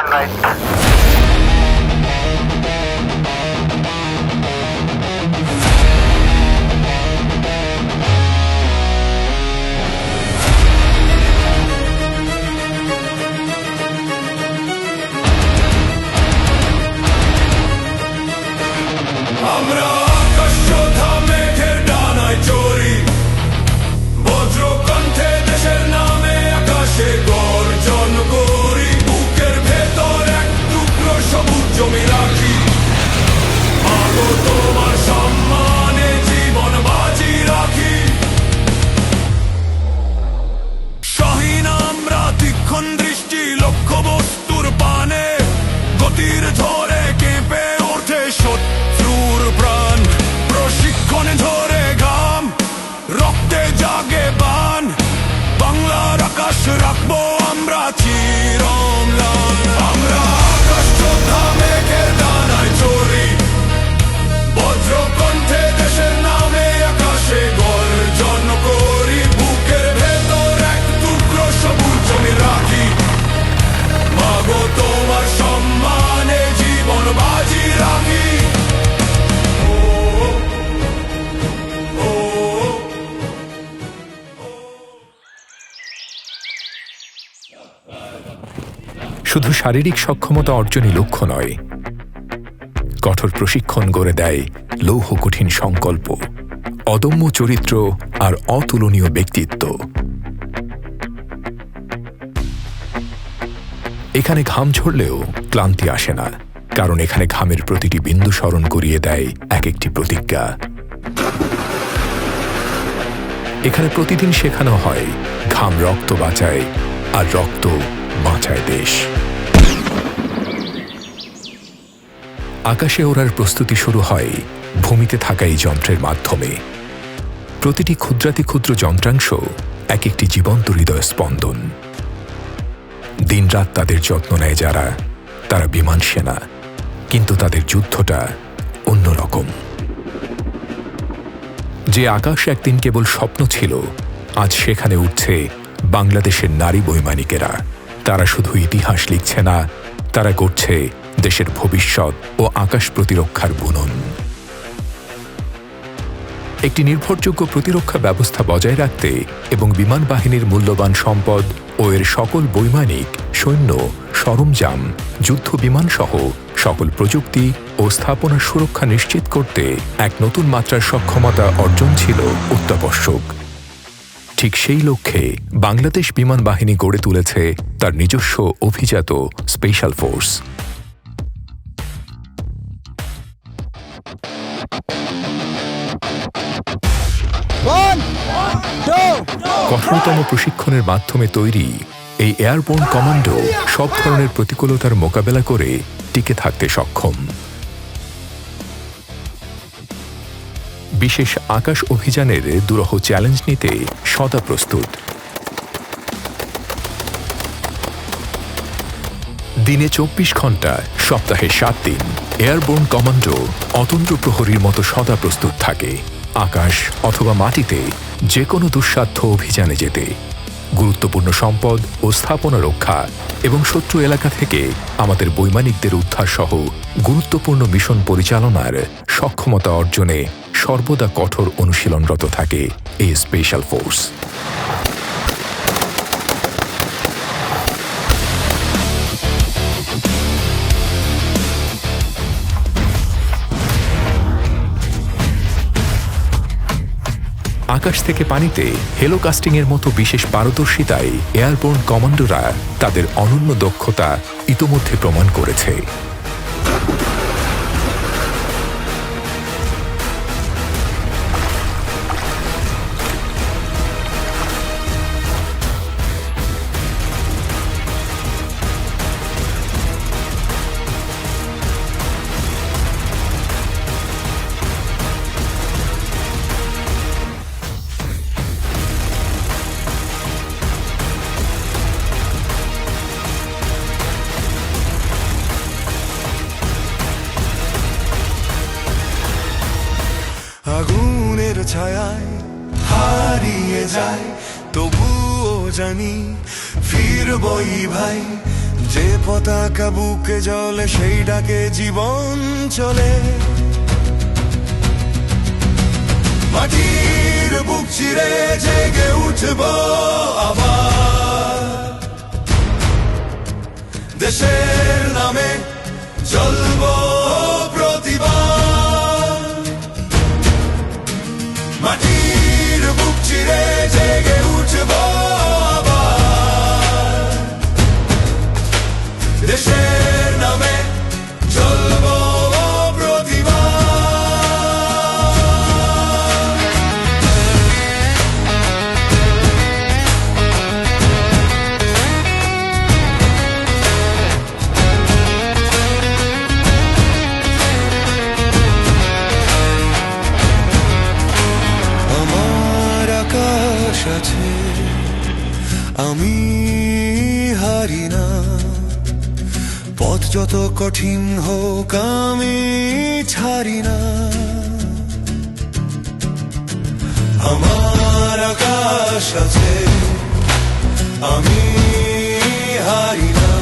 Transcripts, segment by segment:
Turn right. আমরা আকাশ যোদ্ধা মেঘের ডানায় চড়ি, বজ্রকণ্ঠে দেশের নামে আকাশে গর্জন করি। বুকের ভেতর এক টুকরো সবুজ জমি রাখি, মাগো তোমার সম্মানে জীবন বাজি রাখি। শাহীন আমরা তীক্ষ্ণ দৃষ্টি লক্ষ্য বস্তুর পানে, গতির ধরে কেঁপে ওঠে শত্রুর প্রাণ। প্রশিক্ষণ ধরে ঘাম, রক্তে জাগে বান, বাংলার আকাশ রাখবো আমরা চিরম্লান। আমরা আকাশ যোদ্ধা মেঘের ডানায় চড়ি, বজ্রকণ্ঠে দেশের নামে আকাশে গর্জন করি। বুকের ভেতর এক টুকরো সবুজ জমি রাখি, মাগো তোমার সম্মানে জীবন বাজি রাখি। শুধু শারীরিক সক্ষমতা অর্জনই লক্ষ্য নয়, কঠোর প্রশিক্ষণ গড়ে দেয় লৌহ কঠিন সংকল্প, অদম্য চরিত্র আর অতুলনীয় ব্যক্তিত্ব। এখানে ঘাম ঝরলেও ক্লান্তি আসে না, কারণ এখানে ঘামের প্রতিটি বিন্দু স্মরণ করিয়ে দেয় এক একটি প্রতিজ্ঞা। এখানে প্রতিদিন শেখানো হয় ঘাম রক্ত বাঁচায়, আর রক্ত বাঁচায় দেশ। আকাশে ওড়ার প্রস্তুতি শুরু হয় ভূমিতে থাকা এই যন্ত্রের মাধ্যমে। প্রতিটি ক্ষুদ্রাতি ক্ষুদ্র যন্ত্রাংশ এক একটি জীবন্ত হৃদয় স্পন্দন। দিনরাত তাদের যত্ন নেয় যারা, তারা বিমান সেনা, কিন্তু তাদের যুদ্ধটা অন্যরকম। যে আকাশ একদিন কেবল স্বপ্ন ছিল, আজ সেখানে উঠছে বাংলাদেশের নারী বৈমানিকেরা। তারা শুধু ইতিহাস লিখছে না, তারা গড়ছে দেশের ভবিষ্যৎ ও আকাশ প্রতিরক্ষার বুনন। একটি নির্ভরযোগ্য প্রতিরক্ষা ব্যবস্থা বজায় রাখতে এবং বিমান বাহিনীর মূল্যবান সম্পদ ও এর সকল বৈমানিক, সৈন্য, সরঞ্জাম, যুদ্ধ বিমান সহ সকল প্রযুক্তি ও স্থাপনার সুরক্ষা নিশ্চিত করতে এক নতুন মাত্রার সক্ষমতা অর্জন ছিল অত্যাবশ্যক। ঠিক সেই লক্ষ্যে বাংলাদেশ বিমান বাহিনী গড়ে তুলেছে তার নিজস্ব অভিজাত স্পেশাল ফোর্স। কঠোরতম প্রশিক্ষণের মাধ্যমে তৈরি এই এয়ারবোর্ন কমান্ডো সব ধরনের প্রতিকূলতার মোকাবেলা করে টিকে থাকতে সক্ষম। বিশেষ আকাশ অভিযানের দুরূহ চ্যালেঞ্জ নিতে সদা প্রস্তুত। দিনে 24 ঘন্টা, সপ্তাহে 7 দিন এয়ারবোর্ন কমান্ডো অতন্ত্র প্রহরীর মতো সদা প্রস্তুত থাকে, আকাশ অথবা মাটিতে যে কোনো দুঃসাধ্য অভিযানে যেতে। গুরুত্বপূর্ণ সম্পদ ও স্থাপনা রক্ষা এবং শত্রু এলাকা থেকে আমাদের বৈমানিকদের উদ্ধার সহ গুরুত্বপূর্ণ মিশন পরিচালনার সক্ষমতা অর্জনে সর্বদা কঠোর অনুশীলনরত থাকে এই স্পেশাল ফোর্স। আকাশ থেকে পানিতে হেলোকাস্টিংয়ের মতো বিশেষ পারদর্শিতায় এয়ারবোর্ন কমান্ডোরা তাদের অনন্য দক্ষতা ইতোমধ্যে প্রমাণ করেছে। আগুনের ছায়ায় হারিয়ে যায়, তবুও জানি ফিরবই ভাই, যে পতাকা বুকে জ্বলে সেই ডাকে জীবন চলে। মাটির বুক চিরে জেগে উঠব আবার, দেশের নামে চলব প্রতিবার। মাটির বুক চিরে জেগে উঠব আবার, দেশের নামে চলব প্রতিবার। আমার আকাশ আছে, আমি হারি না, পথ যত কঠিন হোক আমি ছাড়ি না। আমার আকাশ আছে, আমি হারি না,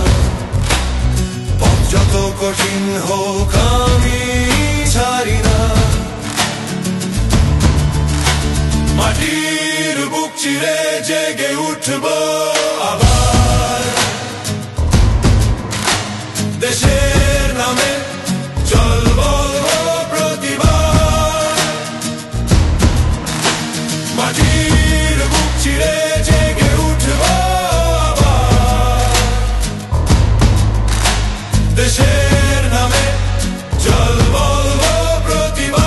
পথ যত কঠিন হোক আমি ছাড়ি না। মাটির বুক চিরে জেগে উঠব আবার, দেশের নামে চলব প্রতিবার। মাটির বুক চিরে জেগে উঠব আবার, দেশের নামে চলব প্রতিবার।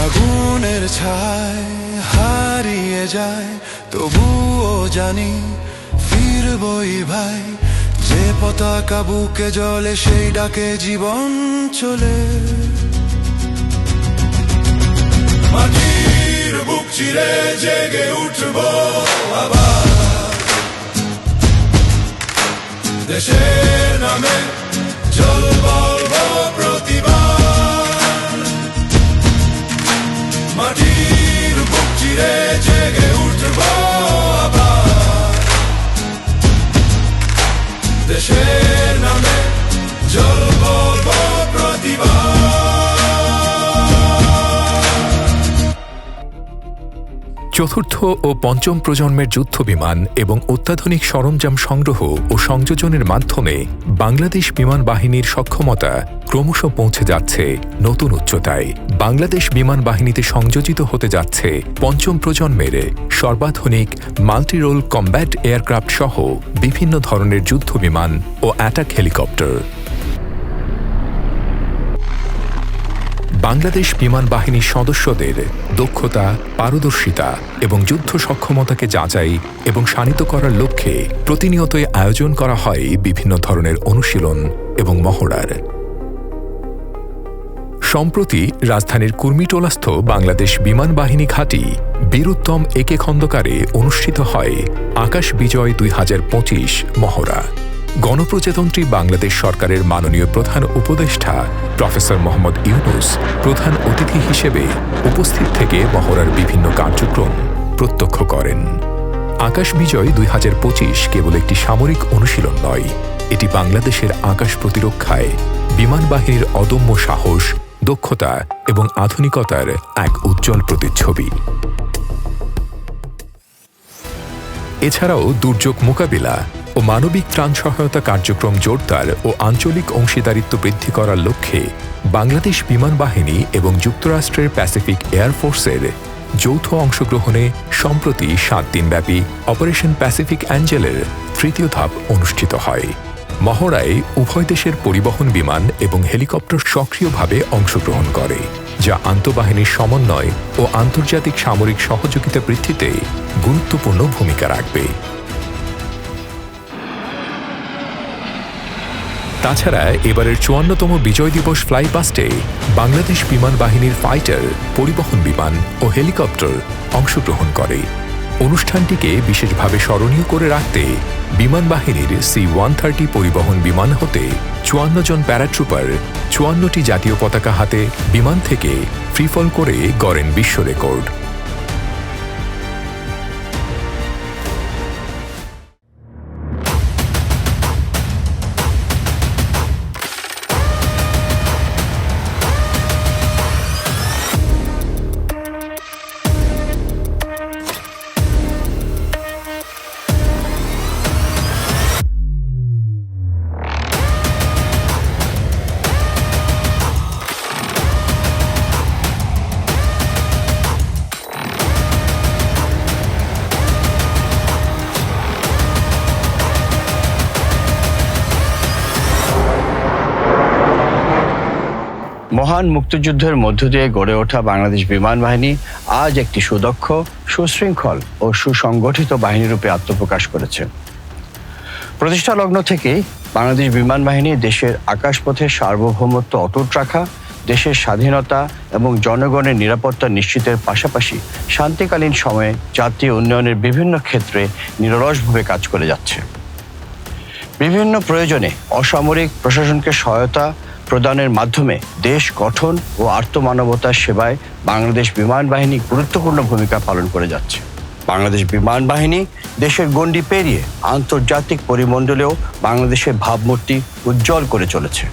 আগুনের ছায় হারিয়ে যায়, তবুও জানি ফিরবই ভাই। যে পতাকা বুকে জ্বলে সেই ডাকে জীবন চলে। মাটির বুক চিরে জেগে উঠব আবার, দেশের নামে চলব প্রতিবার। মাটির বুক চিরে জেগে উঠব আবার, দেশের নামে চলব প্রতিবার। চতুর্থ ও পঞ্চম প্রজন্মের যুদ্ধবিমান এবং অত্যাধুনিক সরঞ্জাম সংগ্রহ ও সংযোজনের মাধ্যমে বাংলাদেশ বিমান বাহিনীর সক্ষমতা ক্রমশ পৌঁছে যাচ্ছে নতুন উচ্চতায়। বাংলাদেশ বিমান বাহিনীতে সংযোজিত হতে যাচ্ছে পঞ্চম প্রজন্মের সর্বাধুনিক মাল্টিরোল কম্ব্যাট এয়ারক্রাফট সহ বিভিন্ন ধরনের যুদ্ধবিমান ও অ্যাটাক হেলিকপ্টার। বাংলাদেশ বিমান বাহিনীর সদস্যদের দক্ষতা, পারদর্শিতা এবং যুদ্ধ সক্ষমতাকে যাচাই এবং শানিত করার লক্ষ্যে প্রতিনিয়তই আয়োজন করা হয় বিভিন্ন ধরনের অনুশীলন এবং মহড়ার। সম্প্রতি রাজধানীর কুর্মিটোলাস্থ বাংলাদেশ বিমান বাহিনী ঘাঁটি বীরুত্তম একে খন্দকারে অনুষ্ঠিত হয় আকাশ বিজয় ২০২৫ মহড়া। গণপ্রজাতন্ত্রী বাংলাদেশ সরকারের মাননীয় প্রধান উপদেষ্টা প্রফেসর মোহাম্মদ ইউনূস প্রধান অতিথি হিসেবে উপস্থিত থেকে মহড়ার বিভিন্ন কার্যক্রম প্রত্যক্ষ করেন। আকাশ বিজয় ২০২৫ কেবল একটি সামরিক অনুশীলন নয়, এটি বাংলাদেশের আকাশ প্রতিরক্ষায় বিমান বাহিনীর অদম্য সাহস, দক্ষতা এবং আধুনিকতার এক উজ্জ্বল প্রতিচ্ছবি। এছাড়াও দুর্যোগ মোকাবিলা ও মানবিক ত্রাণ সহায়তা কার্যক্রম জোরদার ও আঞ্চলিক অংশীদারিত্ব বৃদ্ধি করার লক্ষ্যে বাংলাদেশ বিমান বাহিনী এবং যুক্তরাষ্ট্রের প্যাসিফিক এয়ারফোর্সের যৌথ অংশগ্রহণে সম্প্রতি ৭ দিনব্যাপী অপারেশন প্যাসিফিক অ্যাঞ্জেলের তৃতীয় ধাপ অনুষ্ঠিত হয়। মহড়ায় উভয় দেশের পরিবহন বিমান এবং হেলিকপ্টার সক্রিয়ভাবে অংশগ্রহণ করে, যা আন্তঃবাহিনীর সমন্বয় ও আন্তর্জাতিক সামরিক সহযোগিতা বৃদ্ধিতে গুরুত্বপূর্ণ ভূমিকা রাখবে। তাছাড়া এবারের ৫৪তম বিজয় দিবস ফ্লাইপাস্টে বাংলাদেশ বিমান বাহিনীর ফাইটার, পরিবহন বিমান ও হেলিকপ্টার অংশগ্রহণ করে। অনুষ্ঠানটিকে বিশেষভাবে স্মরণীয় করে রাখতে বিমান বাহিনীর C-130 পরিবহন বিমান হতে 54 জন প্যারাট্রুপার 54টি জাতীয় পতাকা হাতে বিমান থেকে ফ্রিফল করে গড়েন বিশ্ব রেকর্ড। মহান মুক্তিযুদ্ধের মধ্য দিয়ে গড়ে ওঠা বাংলাদেশ বিমান বাহিনী আজ একটি সুদক্ষ, সুশৃঙ্খল ও সুসংগঠিত বাহিনীরূপে আত্মপ্রকাশ করেছে। প্রতিষ্ঠা লগ্ন থেকেই বাংলাদেশ বিমান বাহিনী দেশের আকাশপথের সার্বভৌমত্ব অটুট রাখা, দেশের স্বাধীনতা এবং জনগণের নিরাপত্তা নিশ্চিতের পাশাপাশি শান্তিকালীন সময়ে জাতীয় উন্নয়নের বিভিন্ন ক্ষেত্রে নিরলসভাবে কাজ করে যাচ্ছে। বিভিন্ন প্রয়োজনে অসামরিক প্রশাসনকে সহায়তা প্রদানের মাধ্যমে দেশ গঠন ও আর্তমানবতার সেবায় বাংলাদেশ বিমান বাহিনী গুরুত্বপূর্ণ ভূমিকা পালন করে যাচ্ছে। বাংলাদেশ বিমান বাহিনী দেশের গণ্ডি পেরিয়ে আন্তর্জাতিক পরিমণ্ডলেও বাংলাদেশের ভাবমূর্তি উজ্জ্বল করে চলেছে।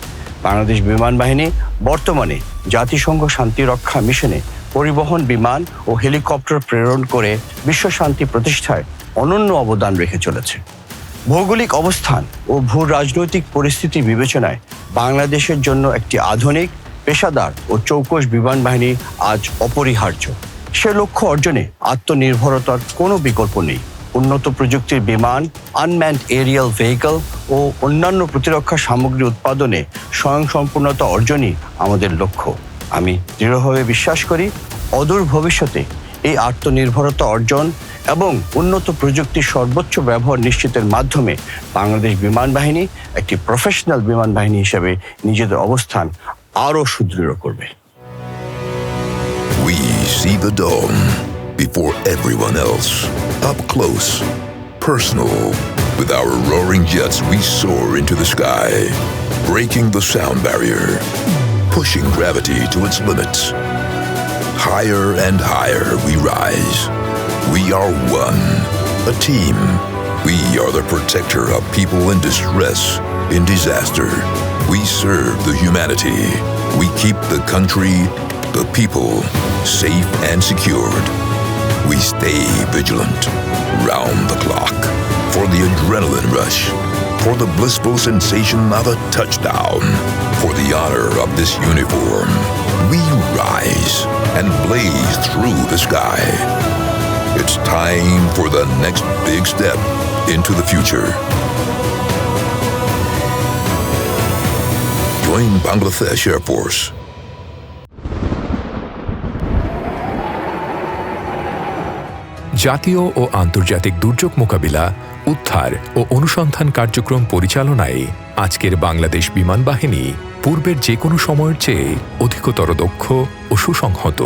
বাংলাদেশ বিমান বাহিনী বর্তমানে জাতিসংঘ শান্তিরক্ষা মিশনে পরিবহন বিমান ও হেলিকপ্টার প্রেরণ করে বিশ্ব শান্তি প্রতিষ্ঠায় অনন্য অবদান রেখে চলেছে। ভৌগোলিক অবস্থান ও ভূ রাজনৈতিক পরিস্থিতি বিবেচনায় বাংলাদেশের জন্য একটি আধুনিক, পেশাদার ও চৌকস বিমান বাহিনী আজ অপরিহার্য। সে লক্ষ্য অর্জনে আত্মনির্ভরতার কোনো বিকল্প নেই। উন্নত প্রযুক্তির বিমান, আনম্যান্ড এরিয়াল ভেহিকল ও অন্যান্য প্রতিরক্ষা সামগ্রী উৎপাদনে স্বয়ংসম্পূর্ণতা অর্জনই আমাদের লক্ষ্য। আমি দৃঢ়ভাবে বিশ্বাস করি, অদূর ভবিষ্যতে এই আত্মনির্ভরতা অর্জন এবং উন্নত প্রযুক্তির সর্বোচ্চ ব্যবহার নিশ্চিতের মাধ্যমে বাংলাদেশ বিমান বাহিনী একটি প্রফেশনাল বিমান বাহিনী হিসেবে নিজেদের অবস্থান আরও সুদৃঢ় করবে। We see the dome before everyone else, up close, personal. With our roaring jets, we soar into the sky, breaking the sound barrier, pushing gravity to its limits. Higher and higher we rise. We are one, a team. We are the protector of people in distress, in disaster. We serve the humanity. We keep the country, the people, safe and secured. We stay vigilant, round the clock, for the adrenaline rush, for the blissful sensation of a touchdown, for the honor of this uniform. We rise and blaze through the sky. It's time for the next big step into the future. Join Bangladesh Air Force. জাতীয় ও আন্তর্জাতিক দুর্যোগ মোকাবিলা, উদ্ধার ও অনুসন্ধান কার্যক্রম পরিচালনায় আজকের বাংলাদেশ বিমান বাহিনী পূর্বের যে কোনো সময়ের চেয়ে অধিকতর দক্ষ ও সুসংহত।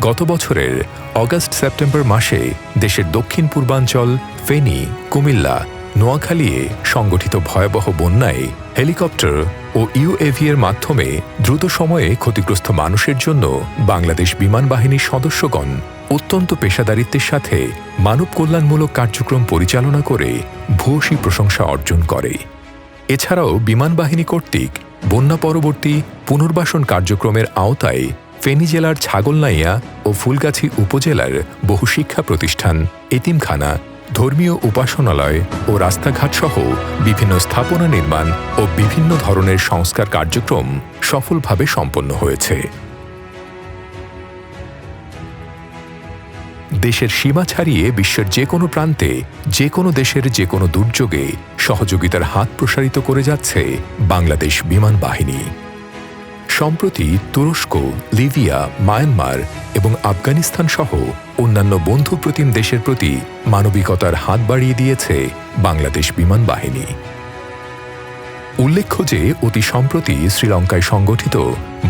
গত বছরের অগাস্ট-সেপ্টেম্বর মাসে দেশের দক্ষিণ পূর্বাঞ্চল, ফেনী, কুমিল্লা, নোয়াখালীয়ে সংগঠিত ভয়াবহ বন্যায় হেলিকপ্টার ও UAV এর মাধ্যমে দ্রুত সময়ে ক্ষতিগ্রস্ত মানুষের জন্য বাংলাদেশ বিমান বাহিনীর সদস্যগণ অত্যন্ত পেশাদারিত্বের সাথে মানব কল্যাণমূলক কার্যক্রম পরিচালনা করে ভূয়সী প্রশংসা অর্জন করে। এছাড়াও বিমান বাহিনী কর্তৃক বন্যা পরবর্তী পুনর্বাসন কার্যক্রমের আওতায় ফেনী জেলার ছাগলনাইয়া ও ফুলগাছি উপজেলার বহু শিক্ষা প্রতিষ্ঠান, এতিমখানা, ধর্মীয় উপাসনালয় ও রাস্তাঘাট সহ বিভিন্ন স্থাপনা নির্মাণ ও বিভিন্ন ধরনের সংস্কার কার্যক্রম সফলভাবে সম্পন্ন হয়েছে। দেশের সীমা ছাড়িয়ে বিশ্বের যে কোনো প্রান্তে যে কোনো দেশের যে কোনো দুর্যোগে সহযোগিতার হাত প্রসারিত করে যাচ্ছে বাংলাদেশ বিমান বাহিনী। সম্প্রতি তুরস্ক, লিবিয়া, মায়ানমার এবং আফগানিস্তান সহ অন্যান্য বন্ধুপ্রতিম দেশের প্রতি মানবিকতার হাত বাড়িয়ে দিয়েছে বাংলাদেশ বিমান বাহিনী। উল্লেখ্য যে অতি সম্প্রতি শ্রীলঙ্কায় সংগঠিত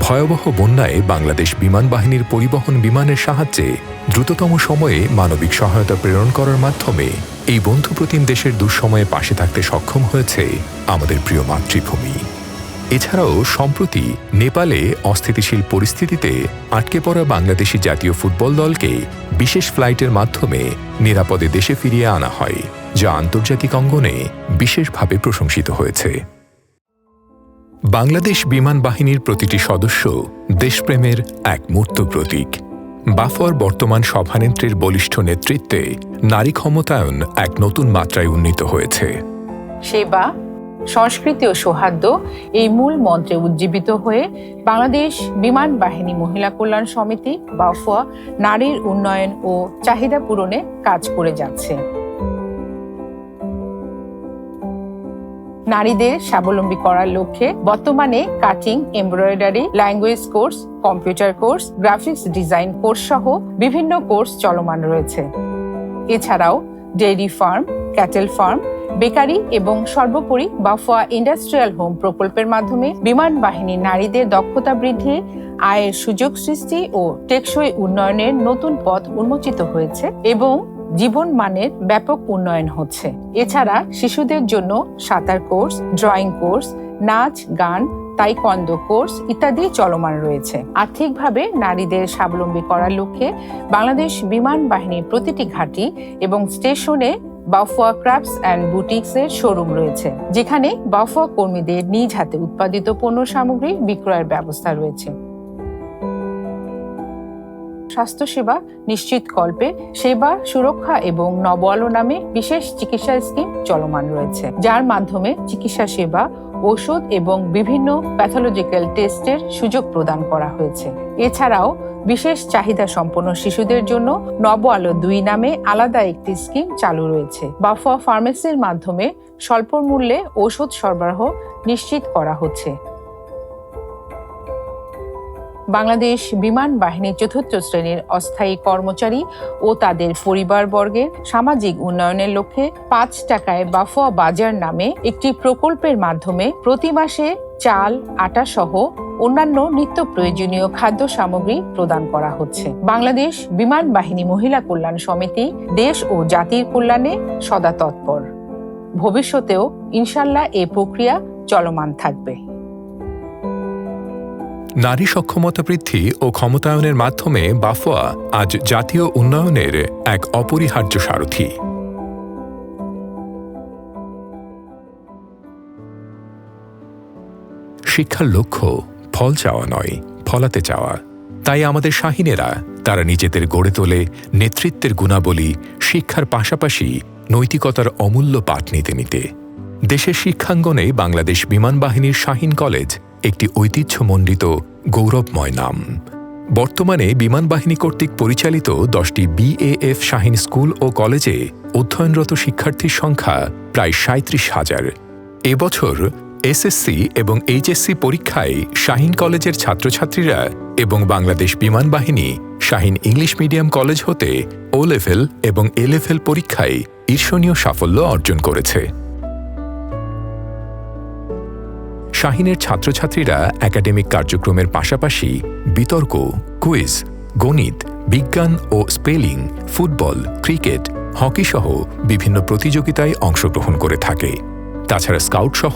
ভয়াবহ বন্যায় বাংলাদেশ বিমান বাহিনীর পরিবহন বিমানের সাহায্যে দ্রুততম সময়ে মানবিক সহায়তা প্রেরণ করার মাধ্যমে এই বন্ধুপ্রতিম দেশের দুঃসময়ে পাশে থাকতে সক্ষম হয়েছে আমাদের প্রিয় মাতৃভূমি। এছাড়াও সম্প্রতি নেপালে অস্থিতিশীল পরিস্থিতিতে আটকে পড়া বাংলাদেশি জাতীয় ফুটবল দলকে বিশেষ ফ্লাইটের মাধ্যমে নিরাপদে দেশে ফিরিয়ে আনা হয়, যা আন্তর্জাতিক অঙ্গনে বিশেষভাবে প্রশংসিত হয়েছে। বাংলাদেশ বিমান বাহিনীর প্রতিটি সদস্য দেশপ্রেমের এক মূর্ত প্রতীক। বাফর বর্তমান সভানেত্রীর বলিষ্ঠ নেতৃত্বে নারী ক্ষমতায়ন এক নতুন মাত্রায় উন্নীত হয়েছে। সেবা, সংস্কৃতি ও সৌহার্দ্য এই মূল মন্ত্রে উজ্জীবিত হয়ে বাংলাদেশ বিমান বাহিনী মহিলা কল্যাণ সমিতি বাফুয়া নারীর উন্নয়ন ও চাহিদা পূরণে কাজ করে যাচ্ছে। নারীদের স্বাবলম্বী করার লক্ষ্যে বর্তমানে cutting, embroidery, language course, computer course, graphics design course সহ বিভিন্ন কোর্স চলমান রয়েছে। এছাড়াও dairy farm, cattle farm, bakery এবং সর্বোপরি বাফুয়া ইন্ডাস্ট্রিয়াল হোম প্রকল্পের মাধ্যমে বিমান বাহিনীর নারীদের দক্ষতা বৃদ্ধি, আয়ের সুযোগ সৃষ্টি ও টেকসই উন্নয়নের নতুন পথ উন্মোচিত হয়েছে এবং জীবন মানের ব্যাপক উন্নয়ন হচ্ছে। এছাড়া শিশুদের জন্য সাঁতার কোর্স, ড্রয়িং কোর্স, নাচ, গান, তাইকোয়ান্দো কোর্স ইত্যাদি চলমান রয়েছে। আর্থিকভাবে নারীদের স্বাবলম্বী করার লক্ষ্যে বাংলাদেশ বিমান বাহিনীর প্রতিটি ঘাঁটি এবং স্টেশনে বাফুয়া ক্রাফটস অ্যান্ড বুটিক্স এর শোরুম রয়েছে, যেখানে বাফুয়া কর্মীদের নিজ হাতে উৎপাদিত পণ্য সামগ্রী বিক্রয়ের ব্যবস্থা রয়েছে। স্বাস্থ্যসেবা নিশ্চিত কল্পে সেবা, সুরক্ষা এবং নব আলো নামে বিশেষ চিকিৎসা স্কিম চলমান রয়েছে, যার মাধ্যমে চিকিৎসা সেবা, ওষুধ এবং বিভিন্ন প্যাথোলজিক্যাল টেস্টের সুযোগ প্রদান করা হয়েছে। এছাড়াও বিশেষ চাহিদা সম্পন্ন শিশুদের জন্য নব আলো 2 নামে আলাদা একটি স্কিম চালু রয়েছে। বাফুয়া ফার্মেসির মাধ্যমে স্বল্প মূল্যে ওষুধ সরবরাহ নিশ্চিত করা হচ্ছে। বাংলাদেশ বিমান বাহিনীর 4র্থ শ্রেণীর অস্থায়ী কর্মচারী ও তাদের পরিবারবর্গের সামাজিক উন্নয়নের লক্ষ্যে 5 টাকায় বাফুয়া বাজার নামে একটি প্রকল্পের মাধ্যমে প্রতি মাসে চাল, আটা সহ অন্যান্য নিত্য প্রয়োজনীয় খাদ্য সামগ্রী প্রদান করা হচ্ছে। বাংলাদেশ বিমান বাহিনী মহিলা কল্যাণ সমিতি দেশ ও জাতির কল্যাণে সদা তৎপর। ভবিষ্যতেও ইনশাল্লাহ এ প্রক্রিয়া চলমান থাকবে। নারী সক্ষমতা বৃদ্ধি ও ক্ষমতায়নের মাধ্যমে বাফুয়া আজ জাতীয় উন্নয়নের এক অপরিহার্য সারথি। শিক্ষার লক্ষ্য ফল চাওয়া নয়, ফলাতে চাওয়া। তাই আমাদের শাহিনেরা তারা নিজেদের গড়ে তোলে নেতৃত্বের গুণাবলী, শিক্ষার পাশাপাশি নৈতিকতার অমূল্য পাঠ নিতে নিতে। দেশের শিক্ষাঙ্গনে বাংলাদেশ বিমান বাহিনীর শাহিন কলেজ একটি ঐতিহ্যমণ্ডিত গৌরবময় নাম। বর্তমানে বিমান বাহিনী কর্তৃক পরিচালিত 10টি BAF শাহিন স্কুল ও কলেজে অধ্যয়নরত শিক্ষার্থীর সংখ্যা প্রায় 37,000। এবছর SSC এবং HSC পরীক্ষায় শাহিন কলেজের ছাত্রছাত্রীরা এবং বাংলাদেশ বিমান বাহিনী শাহিন ইংলিশ মিডিয়াম কলেজ হতে O লেভেল এবং A লেভেল পরীক্ষায় ঈর্ষণীয় সাফল্য অর্জন করেছে। শাহিনের ছাত্রছাত্রীরা একাডেমিক কার্যক্রমের পাশাপাশি বিতর্ক, কুইজ, গণিত, বিজ্ঞান ও স্পেলিং, ফুটবল, ক্রিকেট, হকি সহ বিভিন্ন প্রতিযোগিতায় অংশগ্রহণ করে থাকে। তাছাড়া স্কাউট সহ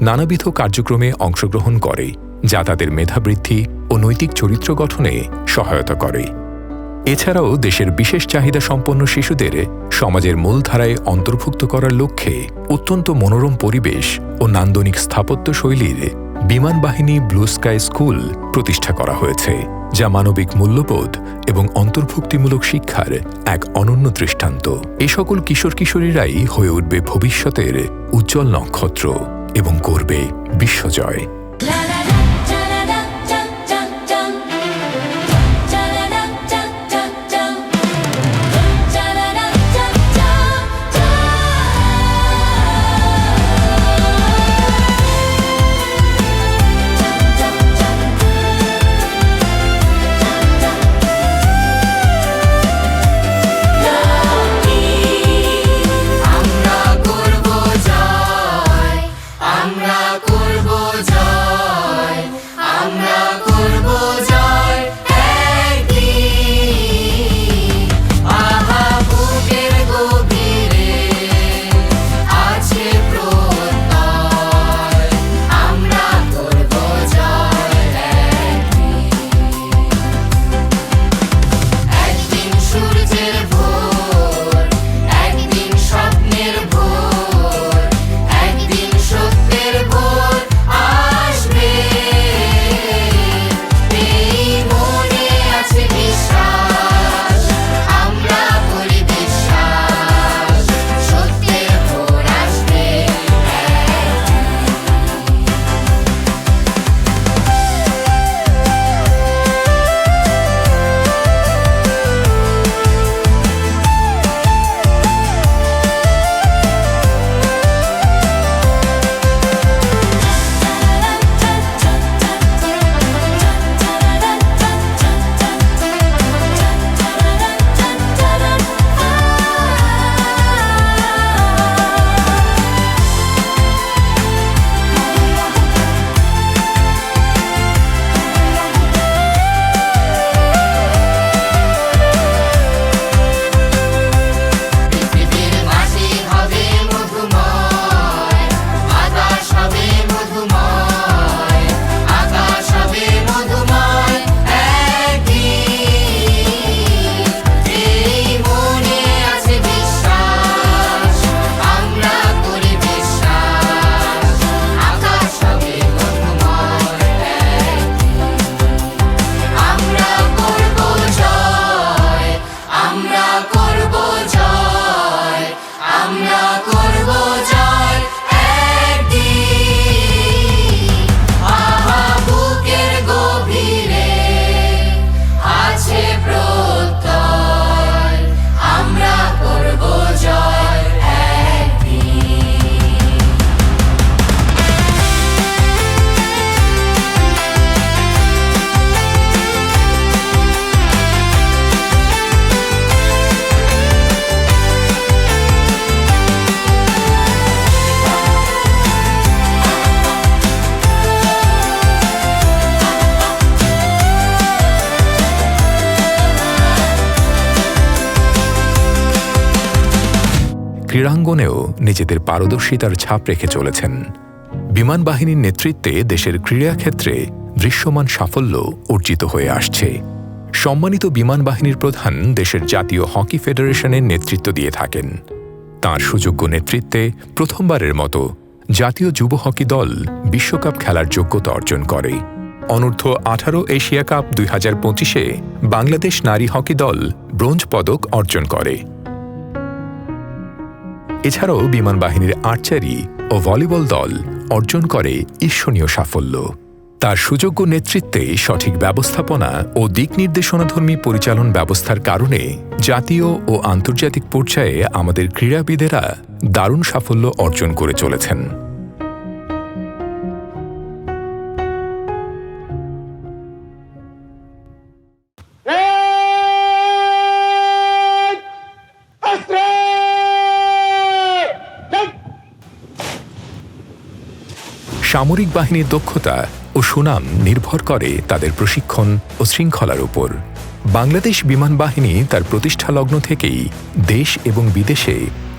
নানাবিধ কার্যক্রমে অংশগ্রহণ করে, যা তাদের মেধাবৃদ্ধি ও নৈতিক চরিত্র গঠনে সহায়তা করে। এছাড়াও দেশের বিশেষ চাহিদা সম্পন্ন শিশুদের সমাজের মূলধারায় অন্তর্ভুক্ত করার লক্ষ্যে অত্যন্ত মনোরম পরিবেশ ও নান্দনিক স্থাপত্য শৈলীর বিমান বাহিনী ব্লু স্কাই স্কুল প্রতিষ্ঠা করা হয়েছে, যা মানবিক মূল্যবোধ এবং অন্তর্ভুক্তিমূলক শিক্ষার এক অনন্য দৃষ্টান্ত। এ সকল কিশোর কিশোরীরাই হয়ে উঠবে ভবিষ্যতের উজ্জ্বল নক্ষত্র এবং করবে বিশ্বজয়। আমরা ক্রীড়াঙ্গনেও নিজেদের পারদর্শিতার ছাপ রেখে চলেছেন। বিমান বাহিনীর নেতৃত্বে দেশের ক্রীড়াক্ষেত্রে দৃশ্যমান সাফল্য অর্জিত হয়ে আসছে। সম্মানিত বিমান বাহিনীর প্রধান দেশের জাতীয় হকি ফেডারেশনের নেতৃত্ব দিয়ে থাকেন। তাঁর সুযোগ্য নেতৃত্বে প্রথমবারের মতো জাতীয় যুব হকি দল বিশ্বকাপ খেলার যোগ্যতা অর্জন করে। অনূর্ধ্ব 18 এশিয়া কাপ 2025-এ বাংলাদেশ নারী হকি দল ব্রোঞ্জ পদক অর্জন করে। এছাড়াও বিমান বাহিনীর আর্চারি ও ভলিবল দল অর্জন করে ঈর্ষণীয় সাফল্য। তার সুযোগ্য নেতৃত্বে সঠিক ব্যবস্থাপনা ও দিক নির্দেশনাধর্মী পরিচালন ব্যবস্থার কারণে জাতীয় ও আন্তর্জাতিক পর্যায়ে আমাদের ক্রীড়াবিদেরা দারুণ সাফল্য অর্জন করে চলেছেন। সামরিক বাহিনীর দক্ষতা ও সুনাম নির্ভর করে তাদের প্রশিক্ষণ ও শৃঙ্খলার উপর। বাংলাদেশ বিমান বাহিনী তার প্রতিষ্ঠা লগ্ন থেকেই দেশ এবং বিদেশে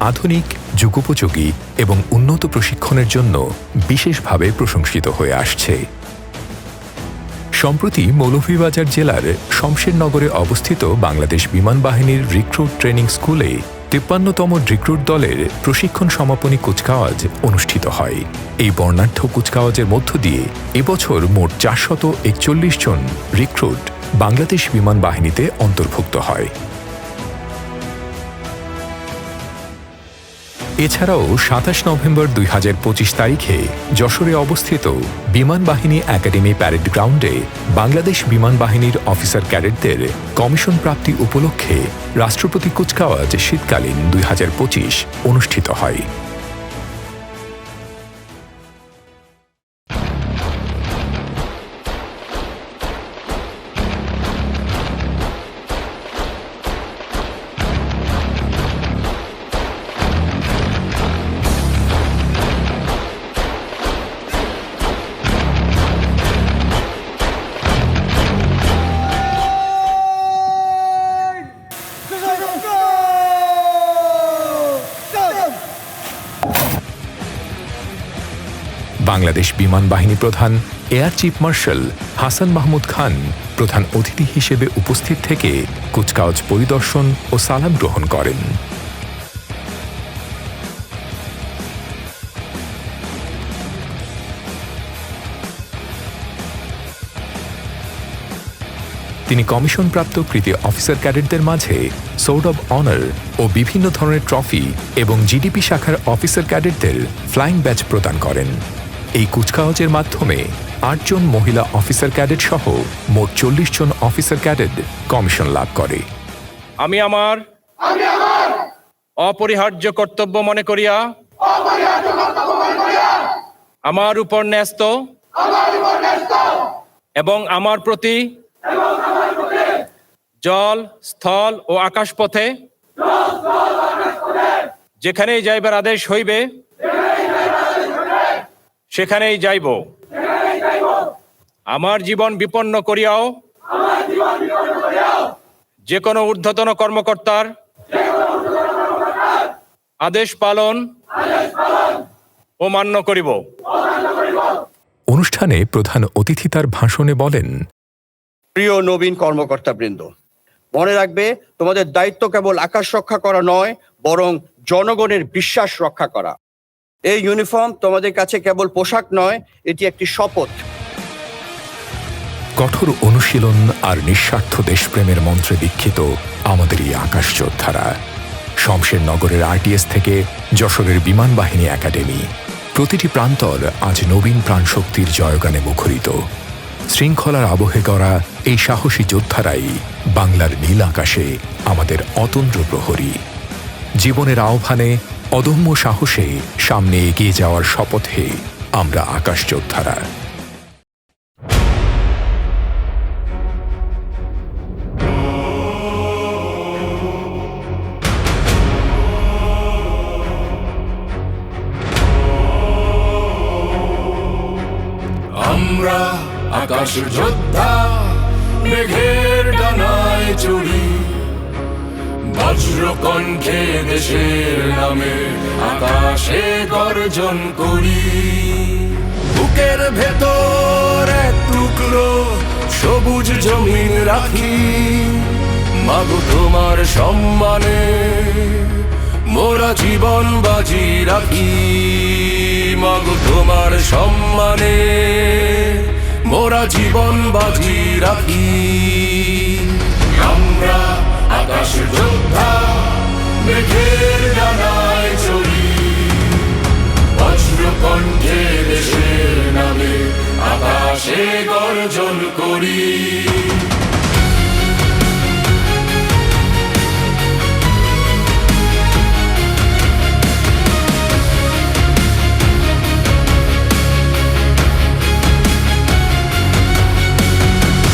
আধুনিক, যুগোপযোগী এবং উন্নত প্রশিক্ষণের জন্য বিশেষভাবে প্রশংসিত হয়ে আসছে। সম্প্রতি মৌলভীবাজার জেলার শমশেরনগরে অবস্থিত বাংলাদেশ বিমান বাহিনীর রিক্রুট ট্রেনিং স্কুলে 53তম রিক্রুট দলের প্রশিক্ষণ সমাপনী কুচকাওয়াজ অনুষ্ঠিত হয়। এই বর্ণাঢ্য কুচকাওয়াজের মধ্য দিয়ে এবছর মোট 441 জন রিক্রুট বাংলাদেশ বিমান বাহিনীতে অন্তর্ভুক্ত হয়। এছাড়াও 27 নভেম্বর 2025 তারিখে যশোরে অবস্থিত বিমান বাহিনী একাডেমি প্যারেড গ্রাউন্ডে বাংলাদেশ বিমান বাহিনীর অফিসার ক্যাডেটদের কমিশন প্রাপ্তি উপলক্ষে রাষ্ট্রপতি কুচকাওয়াজ শীতকালীন 2025 অনুষ্ঠিত হয়। বাংলাদেশ বিমান বাহিনী প্রধান air chief marshal Hasan Mahmud Khan প্রধান অতিথি হিসেবে উপস্থিত থেকে কুচকাওয়াজ পরিদর্শন ও সালাম গ্রহণ করেন। তিনি কমিশনপ্রাপ্ত কৃতি অফিসার ক্যাডেটদের মাঝে সোর্ড অব অনার ও বিভিন্ন ধরনের ট্রফি এবং জিডিপি শাখার অফিসার ক্যাডেটদের ফ্লাইং ব্যাচ প্রদান করেন। এই কুচকাওয়াজের মাধ্যমে 8 জন মহিলা অফিসার ক্যাডেট সহ মোট 40 জন অফিসার ক্যাডেট কমিশন লাভ করে। আমি আমার অপরিহার্য কর্তব্য মনে করিয়া আমার উপর ন্যস্ত এবং আমার প্রতি জল, স্থল ও আকাশপথে যেখানেই যাইবার আদেশ হইবে সেখানেই যাইব। আমার জীবন বিপন্ন করিয়াও যে কোনো ঊর্ধ্বতন কর্মকর্তার আদেশ পালন ও মান্য করিব। অনুষ্ঠানে প্রধান অতিথি তার ভাষণে বলেন, প্রিয় নবীন কর্মকর্তাবৃন্দ, মনে রাখবে তোমাদের দায়িত্ব কেবল আকাশ রক্ষা করা নয়, বরং জনগণের বিশ্বাস রক্ষা করা। এই ইউনিফর্ম তোমাদের কাছে কেবল পোশাক নয়, এটি একটি শপথ। কঠোর অনুশীলন আর নিঃস্বার্থ দেশপ্রেমের মন্ত্রে দীক্ষিত আমাদের এই আকাশ যোদ্ধারা। শমশেরনগরের আরটিএস থেকে যশোরের বিমান বাহিনী একাডেমি, প্রতিটি প্রান্তর আজ নবীন প্রাণশক্তির জয়গানে মুখরিত। শৃঙ্খলার আবহে গড়া এই সাহসী যোদ্ধারাই বাংলার নীল আকাশে আমাদের অতন্দ্র প্রহরী। জীবনের আহ্বানে অদম্য সাহসে সামনে এগিয়ে যাওয়ার শপথে আমরা আকাশ যোদ্ধারা। আমরা আকাশ যোদ্ধা, মেঘের ডানায় চড়ি, বজ্রকণ্ঠে দেশের নামে আকাশে গর্জন করি। বুকের ভেতর এক টুকরো সবুজ জমিন রাখি, মাগো তোমার সম্মানে মোরা জীবন বাজি রাখি। মাগো তোমার সম্মানে মোরা জীবন বাজি রাখি। আমরা আকাশ যোদ্ধা মেঘের ডানায় চড়ি, বজ্রকণ্ঠে দেশের নামে আকাশে গর্জন করি।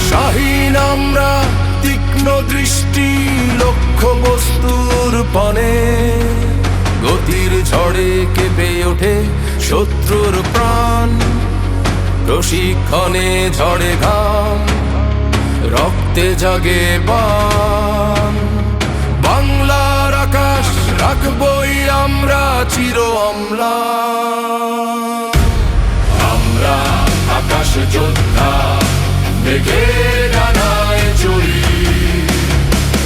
শাহীন আমরা তীক্ষ্ণ দৃষ্টি লক্ষ্য বস্তুর পানে, গতির ঝড়ে কেঁপে ওঠে শত্রুর প্রাণ। প্রশিক্ষণে ঝড়ে ঘাম, রক্তে জাগে বান। বাংলার আকাশ রাখবই আমরা চির অম্লান। আমরা আকাশ যোদ্ধা মেঘের ডানায় চড়ি,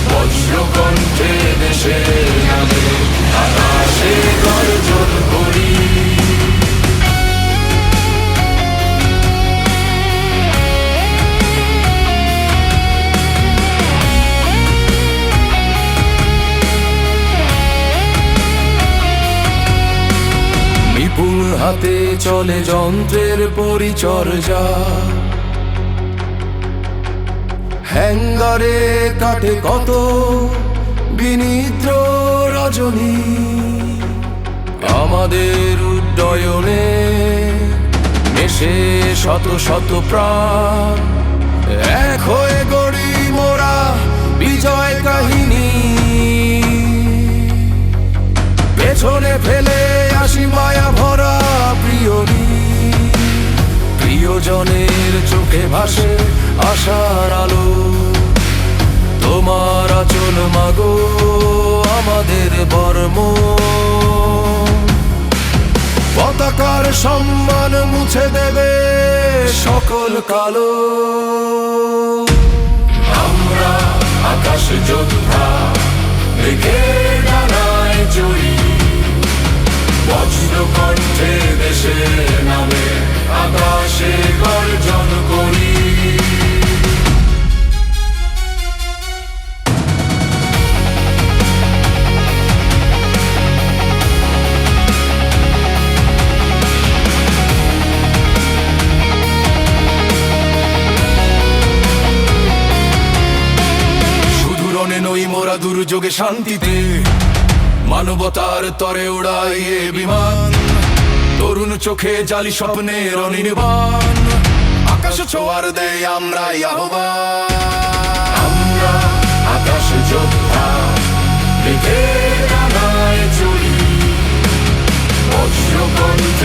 বজ্রকণ্ঠে দেশের নামে আকাশে গর্জন করি। নিপুণ হাতে চলে যন্ত্রের পরিচর্যা, হ্যাঙ্গারে কাটে কত বিনিদ্র রজনী। আমাদের উড্ডয়নে মেশে শত শত প্রাণ, এক হয়ে গড়ি মোরা বিজয় কাহিনী। পেছনে ফেলে আসি মায়া ভরা প্রিয়জনের চোখে ভাসে আশার আলো। তোমার আচল মাগো আমাদের বর্ম, পতাকার সম্মান মুছে দেবে সকল কালো। আমরা আকাশ যোদ্ধা মেঘের ডানায় চড়ি, বজ্রকণ্ঠে দেশের নামে আকাশে গর্জন করি। শুধু রণে নই মোরা দুর্যোগে শান্তিতে, মানবতার তরে উড়াই এ বিমান। তরুণ চোখে জালি স্বপ্নের অনির্বাণ, আকাশ ছোঁয়ার দেয় আমরাই আহ্বান। আমরা আকাশ যোদ্ধা মেঘের ডানায় চড়ি, বজ্রকণ্ঠে